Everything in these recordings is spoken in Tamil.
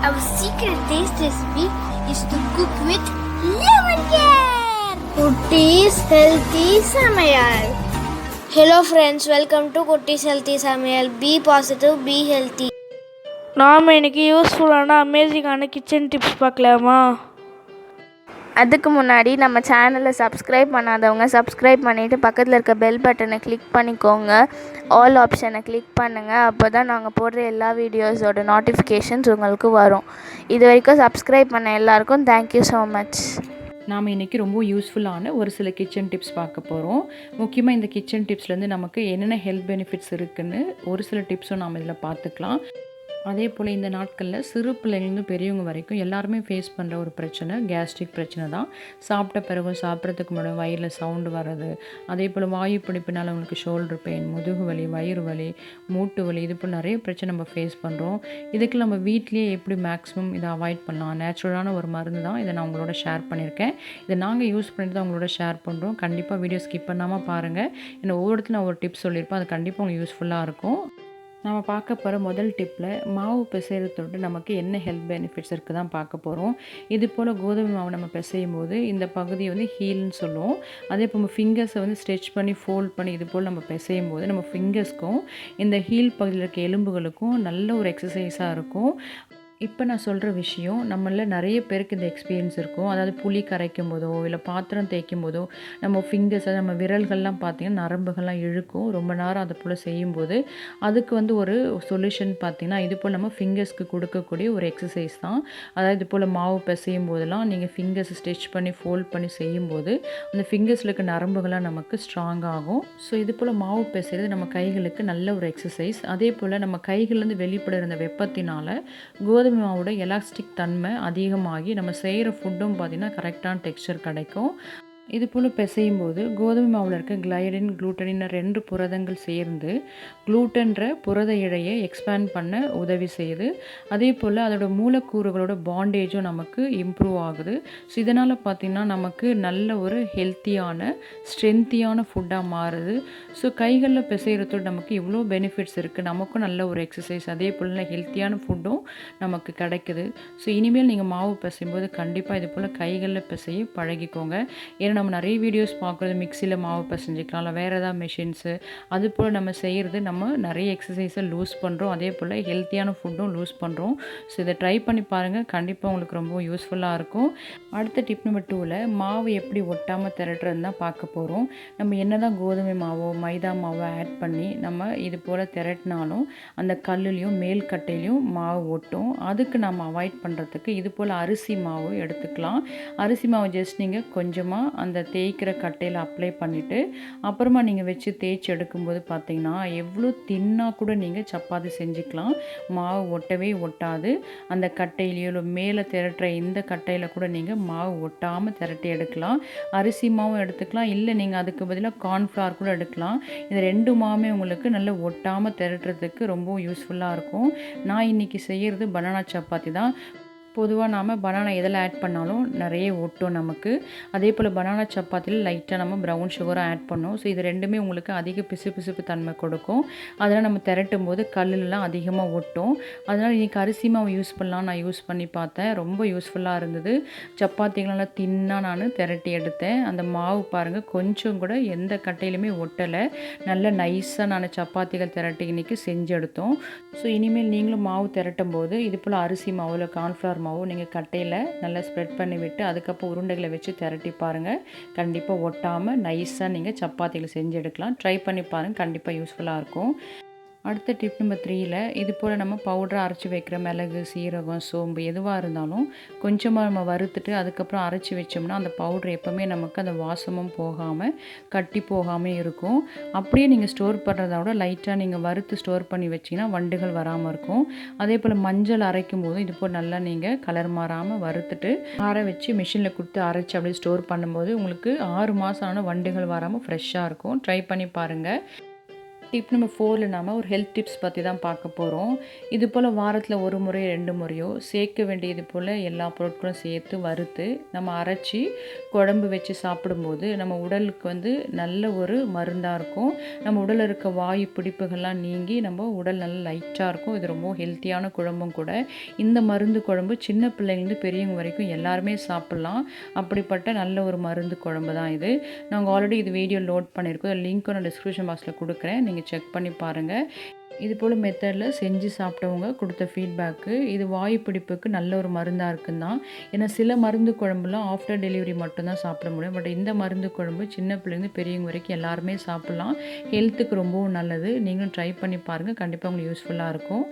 Our secret taste recipe is to cook with lemon care. Kutties healthy Samayal. Hello friends, welcome to Kutties healthy Samayal. Be positive, be healthy. நாம் இன்றைக்கி யூஸ்ஃபுல்லான அமேசிங்கான கிச்சன் டிப்ஸ் பார்க்கலாமா? அதுக்கு முன்னாடி நம்ம சேனலை சப்ஸ்கிரைப் பண்ணாதவங்க சப்ஸ்கிரைப் பண்ணிவிட்டு பக்கத்தில் இருக்க பெல் பட்டனை கிளிக் பண்ணிக்கோங்க. ஆல் ஆப்ஷனை கிளிக் பண்ணுங்கள். அப்போ தான் நாங்கள் போடுற எல்லா வீடியோஸோட நோட்டிஃபிகேஷன்ஸ் உங்களுக்கு வரும். இது வரைக்கும் சப்ஸ்கிரைப் பண்ண எல்லாருக்கும் தேங்க்யூ ஸோ மச். நாம் இன்றைக்கி ரொம்ப யூஸ்ஃபுல்லான ஒரு சில கிச்சன் டிப்ஸ் பார்க்க போகிறோம். முக்கியமாக இந்த கிச்சன் டிப்ஸ்லேருந்து நமக்கு என்னென்ன ஹெல்த் பெனிஃபிட்ஸ் இருக்குதுன்னு ஒரு சில டிப்ஸும் நாம் இதில் பார்த்துக்கலாம். அதே போல் இந்த நாட்களில் சிறு பிள்ளைலேருந்து பெரியவங்க வரைக்கும் எல்லாருமே ஃபேஸ் பண்ணுற ஒரு பிரச்சனை கேஸ்ட்ரிக் பிரச்சனை தான். சாப்பிட்ட பிறகு சாப்பிட்றதுக்கு முன்னாடி வயிறில் சவுண்டு வர்றது, அதே போல் வாயு பிடிப்பினால் அவங்களுக்கு ஷோல்டர் பெயின், முதுகு வலி, வயிறு வலி, மூட்டு வலி, இது போல் நிறைய பிரச்சனை நம்ம ஃபேஸ் பண்ணுறோம். இதுக்கு நம்ம வீட்லேயே எப்படி மேக்ஸிமம் இதை அவாய்ட் பண்ணலாம், நேச்சுரலான ஒரு மருந்து தான். இதை நான் உங்களோட ஷேர் பண்ணியிருக்கேன். இதை நாங்கள் யூஸ் பண்ணிட்டு தான் உங்களோட ஷேர் பண்ணுறோம். கண்டிப்பாக வீடியோ ஸ்கிப் பண்ணாமல் பாருங்கள். என்னை ஒவ்வொருத்தரும் நான் ஒரு டிப்ஸ் சொல்லியிருப்பேன். அது கண்டிப்பாக உங்களுக்கு யூஸ்ஃபுல்லாக இருக்கும். நம்ம பார்க்க போகிற முதல் டிப்பில் மாவு பிசைறதோடு நமக்கு என்ன ஹெல்த் பெனிஃபிட்ஸ் இருக்குது தான் பார்க்க போகிறோம். இது போல் கோதுமை மாவு நம்ம பிசையும் போது இந்த பகுதியை வந்து ஹீல்னு சொல்லுவோம். அதே இப்போ நம்ம ஃபிங்கர்ஸை வந்து ஸ்ட்ரெச் பண்ணி ஃபோல்ட் பண்ணி இது போல் நம்ம பிசையும் போது நம்ம ஃபிங்கர்ஸ்க்கும் இந்த ஹீல் பகுதியில் இருக்க எலும்புகளுக்கும் நல்ல ஒரு எக்ஸசைஸாக இருக்கும். இப்போ நான் சொல்கிற விஷயம் நம்மளில் நிறைய பேருக்கு இந்த எக்ஸ்பீரியன்ஸ் இருக்கும். அதாவது புளி கரைக்கும் போதோ இல்லை பாத்திரம் தேய்க்கும் போதோ நம்ம ஃபிங்கர்ஸ், நம்ம விரல்கள்லாம் பார்த்திங்கன்னா நரம்புகள்லாம் இழுக்கும். ரொம்ப நேரம் அதை போல் செய்யும்போது அதுக்கு வந்து ஒரு சொல்யூஷன் பார்த்திங்கன்னா இது போல் நம்ம ஃபிங்கர்ஸ்க்கு கொடுக்கக்கூடிய ஒரு எக்ஸசைஸ் தான். அதாவது இது போல் மாவு பிசையும் போதெல்லாம் நீங்கள் ஃபிங்கர்ஸ் ஸ்ட்ரெச் பண்ணி ஃபோல்ட் பண்ணி செய்யும்போது அந்த ஃபிங்கர்ஸில் இருக்க நரம்புகள்லாம் நமக்கு ஸ்ட்ராங் ஆகும். ஸோ இது போல் மாவு பிசைறது நம்ம கைகளுக்கு நல்ல ஒரு எக்ஸசைஸ். அதே போல் நம்ம கைகள்லேருந்து வெளிப்படுற இந்த வெப்பத்தினால கோதுமை மாவோட எலாஸ்டிக் தன்மை அதிகமாகி நம்ம செய்கிற ஃபுட்டும் பார்த்திங்கன்னா கரெக்டான டெக்ஸ்சர் கிடைக்கும். இது போல் பிசையும் போது கோதுமை மாவில் இருக்க கிளைடின், குளூட்டனின் 2 புரதங்கள் சேர்ந்து குளூட்டன்ற புரத இழையை எக்ஸ்பேண்ட் பண்ண உதவி செய்யுது. அதே போல் அதோட மூலக்கூறுகளோட பாண்டேஜும் நமக்கு இம்ப்ரூவ் ஆகுது. ஸோ இதனால் பார்த்திங்கன்னா நமக்கு நல்ல ஒரு ஹெல்த்தியான ஸ்ட்ரென்த்தியான ஃபுட்டாக மாறுது. ஸோ கைகளில் பிசைகிறதோடு நமக்கு இவ்வளோ பெனிஃபிட்ஸ் இருக்குது. நமக்கும் நல்ல ஒரு எக்ஸசைஸ், அதே போல் ஹெல்த்தியான ஃபுட்டும் நமக்கு கிடைக்குது. ஸோ இனிமேல் நீங்கள் மாவு பிசையும்போது கண்டிப்பாக இது போல் கைகளில் பிசைய பழகிக்கோங்க. ஏன்னா நம்ம நிறைய வீடியோஸ் பார்க்குறது மிக்சியில் மாவு பிசைஞ்சிக்கலாம், இல்லை வேறு ஏதாவது மிஷின்ஸு, அது போல் நம்ம செய்கிறது நம்ம நிறைய எக்ஸசைஸை லூஸ் பண்ணுறோம். அதே போல் ஹெல்த்தியான ஃபுட்டும் லூஸ் பண்ணுறோம். ஸோ இதை ட்ரை பண்ணி பாருங்கள். கண்டிப்பாக உங்களுக்கு ரொம்ப யூஸ்ஃபுல்லாக இருக்கும். அடுத்த டிப் நம்பர் 2ல் மாவு எப்படி ஒட்டாமல் திரட்டுறதுன்னு தான் பார்க்க போகிறோம். நம்ம என்ன தான் கோதுமை மாவோ மைதா மாவோ ஆட் பண்ணி நம்ம இது போல் திரட்டினாலும் அந்த கல்லுலேயும் மேல் கட்டையிலையும் மாவு ஒட்டும். அதுக்கு நம்ம அவாய்ட் பண்ணுறதுக்கு இது போல் அரிசி மாவு எடுத்துக்கலாம். அரிசி மாவு ஜஸ்ட் நீங்கள் கொஞ்சமாக அந்த தேய்க்கிற கட்டையில் அப்ளை பண்ணிவிட்டு அப்புறமா நீங்கள் வச்சு தேய்ச்சி எடுக்கும்போது பார்த்திங்கன்னா எவ்வளோ தின்னாக கூட நீங்கள் சப்பாத்தி செஞ்சுக்கலாம். மாவு ஒட்டவே ஒட்டாது. அந்த கட்டையிலையோ இல்லை மேலே திரட்டுற இந்த கட்டையில் கூட நீங்கள் மாவு ஒட்டாமல் திரட்டி எடுக்கலாம். அரிசி மாவும் எடுத்துக்கலாம், இல்லை நீங்கள் அதுக்கு பதிலாக கார்ன்ஃப்ளவர் கூட எடுக்கலாம். இந்த 2 மாவுமே உங்களுக்கு நல்லா ஒட்டாமல் திரட்டுறதுக்கு ரொம்ப யூஸ்ஃபுல்லாக இருக்கும். நான் இன்றைக்கி செய்கிறது பனானா சப்பாத்தி தான். பொதுவாக நாம் பனானா எதில் ஆட் பண்ணாலும் நிறைய ஒட்டும் நமக்கு. அதே போல் பனானா சப்பாத்தியில் லைட்டாக நம்ம ப்ரௌன் சுகரும் ஆட் பண்ணோம். ஸோ இது ரெண்டுமே உங்களுக்கு அதிக பிசுபிசுப்பு தன்மை கொடுக்கும். அதெல்லாம் நம்ம திரட்டும் போது கல்லுலாம் அதிகமாக ஒட்டும். அதனால் இன்றைக்கி அரிசி மாவு யூஸ் பண்ணலாம். நான் யூஸ் பண்ணி பார்த்தேன், ரொம்ப யூஸ்ஃபுல்லாக இருந்தது. சப்பாத்திகளெல்லாம் தின்னாக நான் திரட்டி எடுத்தேன். அந்த மாவு பாருங்கள் கொஞ்சம் கூட எந்த கட்டையிலுமே ஒட்டலை. நல்ல நைஸாக நான் சப்பாத்திகள் திரட்டி இன்றைக்கி செஞ்சு எடுத்தோம். ஸோ இனிமேல் நீங்களும் மாவு திரட்டும் போது இது போல் அரிசி மாவில் கார்ன்ஃப்ளவர் மாவும் நீங்கள் கட்டையில் நல்லா ஸ்ப்ரெட் பண்ணி விட்டு அதுக்கப்புறம் உருண்டைகளை வச்சு திரட்டி பாருங்கள். கண்டிப்பாக ஒட்டாமல் நைஸாக நீங்கள் சப்பாத்திகளை செஞ்சு எடுக்கலாம். ட்ரை பண்ணி பாருங்கள், கண்டிப்பாக யூஸ்ஃபுல்லாக இருக்கும். அடுத்த டிப் நம்பர் 3ல் இது போல் நம்ம பவுடரை அரைச்சி வைக்கிற மிளகு, சீரகம், சோம்பு எதுவாக இருந்தாலும் கொஞ்சமாக நம்ம வறுத்துட்டு அதுக்கப்புறம் அரைச்சி வச்சோம்னா அந்த பவுட்ரு எப்போவுமே நமக்கு அந்த வாசமும் போகாமல் கட்டி போகாமல் இருக்கும். அப்படியே நீங்கள் ஸ்டோர் பண்ணுறத விட லைட்டாக நீங்கள் வறுத்து ஸ்டோர் பண்ணி வச்சிங்கன்னா வண்டுகள் வராமல் இருக்கும். அதே போல் மஞ்சள் அரைக்கும் போது இது போல் நல்லா நீங்கள் கலர் மாறாமல் வறுத்துட்டு ஆற வச்சு மிஷினில் கொடுத்து அரைச்சி அப்படியே ஸ்டோர் பண்ணும்போது உங்களுக்கு 6 மாதம் ஆனால் வண்டுகள் வராமல் ஃப்ரெஷ்ஷாக இருக்கும். ட்ரை பண்ணி பாருங்கள். டிப் நம்பர் 4ல் நாம் ஒரு ஹெல்த் டிப்ஸ் பற்றி தான் பார்க்க போகிறோம். இது போல் வாரத்தில் 1 முறை 2 முறையோ சேர்க்க வேண்டியது போல் எல்லா பொருட்களும் சேர்த்து வறுத்து நம்ம அரைச்சி குழம்பு வச்சு சாப்பிடும்போது நம்ம உடலுக்கு நல்ல ஒரு மருந்தாக இருக்கும். நம்ம உடலில் இருக்க வாயு பிடிப்புகள்லாம் நீங்கி நம்ம உடல் நல்லா லைட்டாக இருக்கும். இது ரொம்ப ஹெல்த்தியான குழம்பும் கூட. இந்த மருந்து குழம்பு சின்ன பிள்ளைங்கலேருந்து பெரியவங்க வரைக்கும் எல்லாருமே சாப்பிட்லாம். அப்படிப்பட்ட நல்ல ஒரு மருந்து குழம்பு தான் இது. நாங்கள் ஆல்ரெடி இது வீடியோ லோட் பண்ணியிருக்கோம். லிங்க் நான் டிஸ்கிரிப்ஷன் பாக்ஸில் கொடுக்குறேன், நீங்கள் செக் பண்ணி பாருங்கள். இது போல் மெத்தடில் செஞ்சு சாப்பிட்டவங்க கொடுத்த ஃபீட்பேக்கு இது வாயு பிடிப்புக்கு நல்ல ஒரு மருந்தாக இருக்குன்னு தான். ஏன்னா சில மருந்து குழம்புலாம் ஆஃப்டர் டெலிவரி மட்டும்தான் சாப்பிட முடியும். பட் இந்த மருந்து குழம்பு சின்ன பிள்ளைங்க பெரியவங்க வரைக்கும் எல்லாருமே சாப்பிட்லாம். ஹெல்த்துக்கு ரொம்பவும் நல்லது. நீங்களும் ட்ரை பண்ணி பாருங்கள், கண்டிப்பாக உங்களுக்கு யூஸ்ஃபுல்லாக இருக்கும்.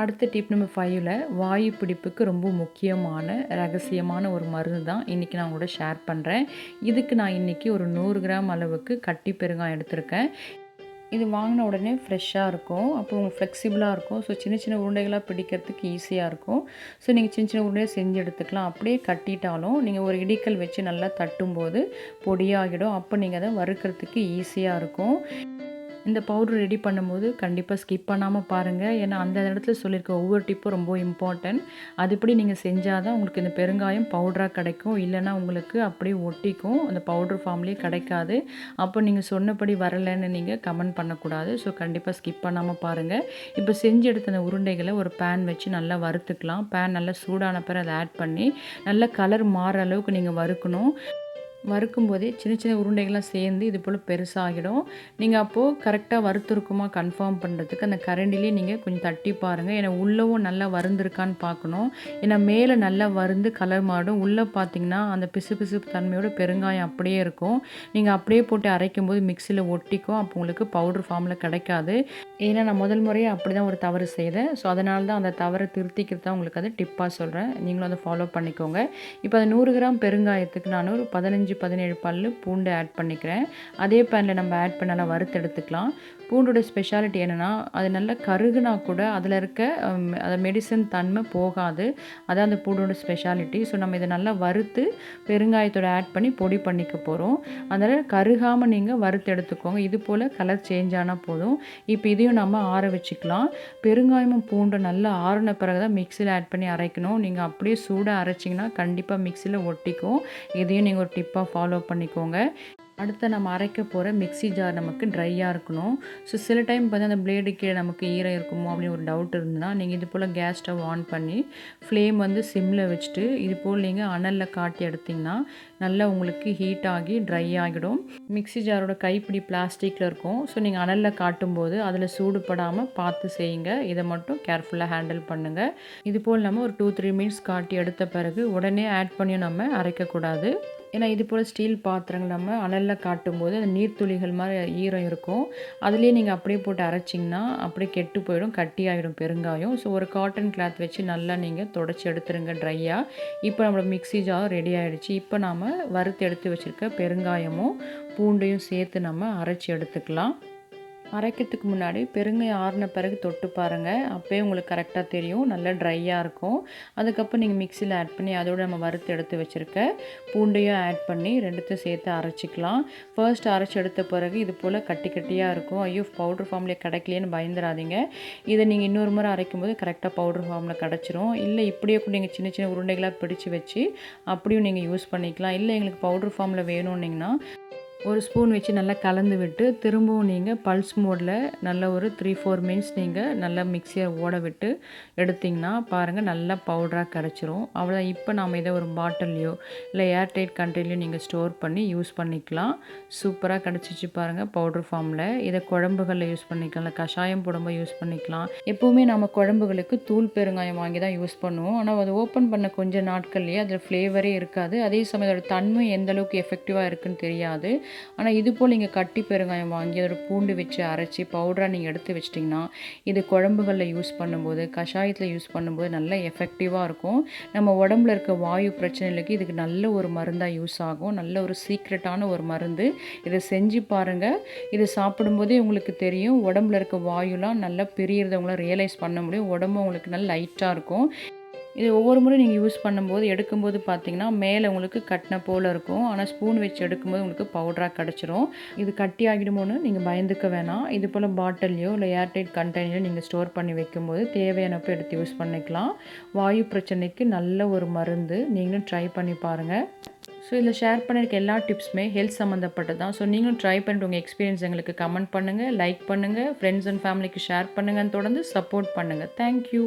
அடுத்த டிப் நம்பர் 5ல் வாயு பிடிப்புக்கு ரொம்ப முக்கியமான ரகசியமான ஒரு மருந்து தான் இன்றைக்கி நான் உங்களோட ஷேர் பண்ணுறேன். இதுக்கு நான் இன்றைக்கி ஒரு 100 கிராம் அளவுக்கு கட்டி பெருங்காயம் எடுத்திருக்கேன். இது வாங்கின உடனே ஃப்ரெஷ்ஷாக இருக்கும். அப்போ உங்களுக்கு ஃப்ளெக்சிபிளாக இருக்கும். ஸோ சின்ன சின்ன உருண்டைகளாக பிடிக்கிறதுக்கு ஈஸியாக இருக்கும். ஸோ நீங்கள் சின்ன சின்ன உருண்டையாக செஞ்சு எடுத்துக்கலாம். அப்படியே கட்டிட்டாலும் நீங்கள் ஒரு இடிக்கல் வச்சு நல்லா தட்டும்போது பொடியாகிடும். அப்போ நீங்கள் அதை வறுக்கிறதுக்கு ஈஸியாக இருக்கும். இந்த பவுடர் ரெடி பண்ணும்போது கண்டிப்பாக ஸ்கிப் பண்ணாமல் பாருங்கள். ஏன்னா அந்த இடத்துல சொல்லியிருக்க ஒவ்வொரு டிப்பும் ரொம்ப இம்பார்ட்டன்ட். அதுபடி நீங்கள் செஞ்சால் தான் உங்களுக்கு இந்த பெருங்காயம் பவுடராக கிடைக்கும். இல்லைனா உங்களுக்கு அப்படியே ஒட்டிக்கும், அந்த பவுடர் ஃபார்ம்லேயே கிடைக்காது. அப்போ நீங்கள் சொன்னபடி வரலைன்னு நீங்கள் கமெண்ட் பண்ணக்கூடாது. ஸோ கண்டிப்பாக ஸ்கிப் பண்ணாமல் பாருங்கள். இப்போ செஞ்சு எடுத்த அந்த உருண்டைகளை ஒரு பேன் வச்சு நல்லா வறுத்துக்கலாம். பேன் நல்லா சூடான பிறகு அதை ஆட் பண்ணி நல்லா கலர் மாறுற அளவுக்கு நீங்கள் வறுக்கணும். வறுக்கும் போதே சின்ன சின்ன உருண்டைகள்லாம் சேர்ந்து இது போல் பெருசாகிடும். நீங்கள் அப்போது கரெக்டாக வறுத்துருக்குமா கன்ஃபார்ம் பண்ணுறதுக்கு அந்த கரண்டிலே நீங்கள் கொஞ்சம் தட்டி பாருங்கள். ஏன்னா உள்ளவும் நல்லா வறுந்துருக்கான்னு பார்க்கணும். ஏன்னா மேலே நல்லா வறுந்து கலர் மாறும், உள்ளே பார்த்திங்கன்னா அந்த பிசுபிசுப்பு தன்மையோட பெருங்காயம் அப்படியே இருக்கும். நீங்கள் அப்படியே போட்டு அரைக்கும் போது மிக்சியில் ஒட்டிக்கும். அப்போ உங்களுக்கு பவுடர் ஃபார்மில் கிடைக்காது. ஏன்னா நான் முதல் முறையே அப்படி தான் ஒரு தவறு செய்தேன். ஸோ அதனால தான் அந்த தவறை திருத்திக்கிறது தான் உங்களுக்கு அது டிப்பாக சொல்கிறேன். நீங்களும் அதை ஃபாலோ பண்ணிக்கோங்க. இப்போ அந்த 100 கிராம் பெருங்காயத்துக்கு நான் ஒரு 15-17 பல்லு பூண்டு ஆட் பண்ணிக்கிறேன். அதே பேனில் நம்ம ஆட் பண்ண நல்லா வறுத்து எடுத்துக்கலாம். பூண்டோட ஸ்பெஷாலிட்டி என்னென்னா அது நல்லா கருகுனா கூட அதில் இருக்க அந்த மெடிசன் தன்மை போகாது. அதான் அந்த பூண்டோட ஸ்பெஷாலிட்டி. ஸோ நம்ம இதை நல்லா வறுத்து பெருங்காயத்தோட ஆட் பண்ணி பொடி பண்ணிக்க போகிறோம். அதனால் கருகாமல் நீங்கள் வறுத்து எடுத்துக்கோங்க. இது போல் கலர் சேஞ்ச் ஆனால் போதும். இப்போ இதையும் நம்ம ஆற வச்சுக்கலாம். பெருங்காயமும் பூண்டும் நல்லா ஆறின பிறகு தான் மிக்சியில் ஆட் பண்ணி அரைக்கணும். நீங்கள் அப்படியே சூடாக அரைச்சிங்கன்னா கண்டிப்பாக மிக்சியில் ஒட்டிக்கும். இதையும் நீங்கள் ஒரு டிப்பாக ஃபாலோ பண்ணிக்கோங்க. அடுத்து நம்ம அரைக்க போகிற மிக்ஸி ஜார் நமக்கு ட்ரையாக இருக்கணும். ஸோ சில டைம் அந்த பிளேடு கீழே நமக்கு ஈரம் இருக்குமோ அப்படின்னு ஒரு டவுட் இருந்ததுன்னா நீங்கள் இது போல் கேஸ் ஸ்டவ் ஆன் பண்ணி ஃப்ளேம் சிம்மில் வச்சுட்டு இது போல் நீங்கள் அனலில் காட்டி எடுத்திங்கன்னா நல்லா உங்களுக்கு ஹீட் ஆகி ட்ரை ஆகிடும். மிக்ஸி ஜாரோட கைப்பிடி பிளாஸ்டிக்கில் இருக்கும். ஸோ நீங்கள் அனலில் காட்டும்போது அதில் சூடுபடாமல் பார்த்து செய்யுங்க. இதை மட்டும் கேர்ஃபுல்லாக ஹேண்டில் பண்ணுங்கள். இது போல் நம்ம ஒரு 2-3 மினிட்ஸ் காட்டி எடுத்த பிறகு உடனே ஆட் பண்ணியும் நம்ம அரைக்கக்கூடாது. ஏன்னா இது போல் ஸ்டீல் பாத்திரங்கள் நம்ம அனலில் காட்டும்போது அந்த நீர்த்துளிகள் மாதிரி ஈரம் இருக்கும். அதுலேயே நீங்கள் அப்படியே போட்டு அரைச்சிங்கன்னா அப்படியே கெட்டு போயிடும், கட்டி ஆகிடும் பெருங்காயம். ஸோ ஒரு காட்டன் கிளாத் வச்சு நல்லா நீங்கள் தொடச்சி எடுத்துருங்க ட்ரையாக. இப்போ நம்மளோட மிக்ஸி ஜார் ரெடி ஆகிடுச்சு. இப்போ நாம் வறுத்து எடுத்து வச்சுருக்க பெருங்காயமும் பூண்டையும் சேர்த்து நம்ம அரைச்சி எடுத்துக்கலாம். அரைக்கிறதுக்கு முன்னாடி பெருங்காயம் ஆறின பிறகு தொட்டு பாருங்கள். அப்போயே உங்களுக்கு கரெக்டாக தெரியும், நல்லா ட்ரையாக இருக்கும். அதுக்கப்புறம் நீங்கள் மிக்சியில் ஆட் பண்ணி அதோடு நம்ம வறுத்து எடுத்து வச்சுருக்க பூண்டையும் ஆட் பண்ணி ரெண்டுத்தையும் சேர்த்து அரைச்சிக்கலாம். ஃபர்ஸ்ட் அரைச்சி எடுத்த பிறகு இது போல் கட்டி கட்டியாக இருக்கும். ஐயோ பவுடர் ஃபார்ம்லேயே கிடைக்கலையேன்னு பயந்துடாதீங்க. இதை நீங்கள் இன்னொரு முறை அரைக்கும் போது கரெக்டாக பவுடர் ஃபார்மில் கிடச்சிரும். இல்லை இப்படியே கூட நீங்கள் சின்ன சின்ன உருண்டைகளாக பிடிச்சி வச்சு அப்படியும் நீங்கள் யூஸ் பண்ணிக்கலாம். இல்லை எங்களுக்கு பவுடர் ஃபார்மில் வேணும்னிங்கன்னா ஒரு ஸ்பூன் வச்சு நல்லா கலந்து விட்டு திரும்பவும் நீங்கள் பல்ஸ் மோடில் நல்லா ஒரு 3-4 மினிட்ஸ் நீங்கள் நல்லா மிக்சியை ஓட விட்டு எடுத்திங்கன்னா பாருங்கள் நல்லா பவுடராக கிடச்சிரும். அவ்வளோதான். இப்போ நாம் இதை ஒரு பாட்டில்லையோ இல்லை ஏர்டைட் கண்டெய்னர்லையோ நீங்கள் ஸ்டோர் பண்ணி யூஸ் பண்ணிக்கலாம். சூப்பராக கிடச்சிச்சு பாருங்கள் பவுடர் ஃபார்மில். இதை குழம்புகளில் யூஸ் பண்ணிக்கலாம், இல்லை கஷாயம் போடும்போது யூஸ் பண்ணிக்கலாம். எப்போவுமே நம்ம குழம்புகளுக்கு தூள் பெருங்காயம் வாங்கி தான் யூஸ் பண்ணுவோம். ஆனால் அது ஓப்பன் பண்ண கொஞ்சம் நாட்கள்லேயே அதில் ஃப்ளேவரே இருக்காது. அதே சமயம் அதோட தன்மை எந்தளவுக்கு எஃபெக்டிவாக இருக்குதுன்னு தெரியாது. ஆனால் இது போல் நீங்கள் கட்டி பெருங்காயம் வாங்கி அதோட பூண்டு வச்சு அரைச்சி பவுடராக நீங்கள் எடுத்து வச்சிட்டிங்கன்னா இது குழம்புகளில் யூஸ் பண்ணும்போது கஷாயத்தில் யூஸ் பண்ணும்போது நல்லா எஃபெக்டிவாக இருக்கும். நம்ம உடம்புல இருக்க வாயு பிரச்சனைகளுக்கு இதுக்கு நல்ல ஒரு மருந்தாக யூஸ் ஆகும். நல்ல ஒரு சீக்ரெட்டான ஒரு மருந்து. இதை செஞ்சு பாருங்கள். இதை சாப்பிடும்போதே உங்களுக்கு தெரியும், உடம்புல இருக்க வாயுலாம் நல்லா பிரியறதை உங்களால் ரியலைஸ் பண்ண முடியும். உடம்பு உங்களுக்கு நல்லா லைட்டாக இருக்கும். இது ஒவ்வொரு முறை நீங்கள் யூஸ் பண்ணும்போது எடுக்கும்போது பார்த்தீங்கன்னா மேலே உங்களுக்கு கட்டின போல் இருக்கும். ஆனால் ஸ்பூன் வச்சு எடுக்கும்போது உங்களுக்கு பவுடராக கிடச்சிரும். இது கட்டி ஆகிடுமோன்னு நீங்கள் பயந்துக்க வேணாம். இது போல் பாட்டில்லையோ இல்லை ஏர்டைட் கண்டெய்னரையோ நீங்கள் ஸ்டோர் பண்ணி வைக்கும்போது தேவையானப்போ எடுத்து யூஸ் பண்ணிக்கலாம். வாயு பிரச்சனைக்கு நல்ல ஒரு மருந்து. நீங்களும் ட்ரை பண்ணி பாருங்கள். ஸோ இதில் ஷேர் பண்ணியிருக்க எல்லா டிப்ஸுமே ஹெல்த் சம்மந்தப்பட்டது தான். ஸோ நீங்களும் ட்ரை பண்ணிட்டு உங்கள் எக்ஸ்பீரியன்ஸ் எங்களுக்கு கமெண்ட் பண்ணுங்கள், லைக் பண்ணுங்கள், ஃப்ரெண்ட்ஸ் அண்ட் ஃபேமிலிக்கு ஷேர் பண்ணுங்கன்னு தொடர்ந்து சப்போர்ட் பண்ணுங்கள். தேங்க்யூ.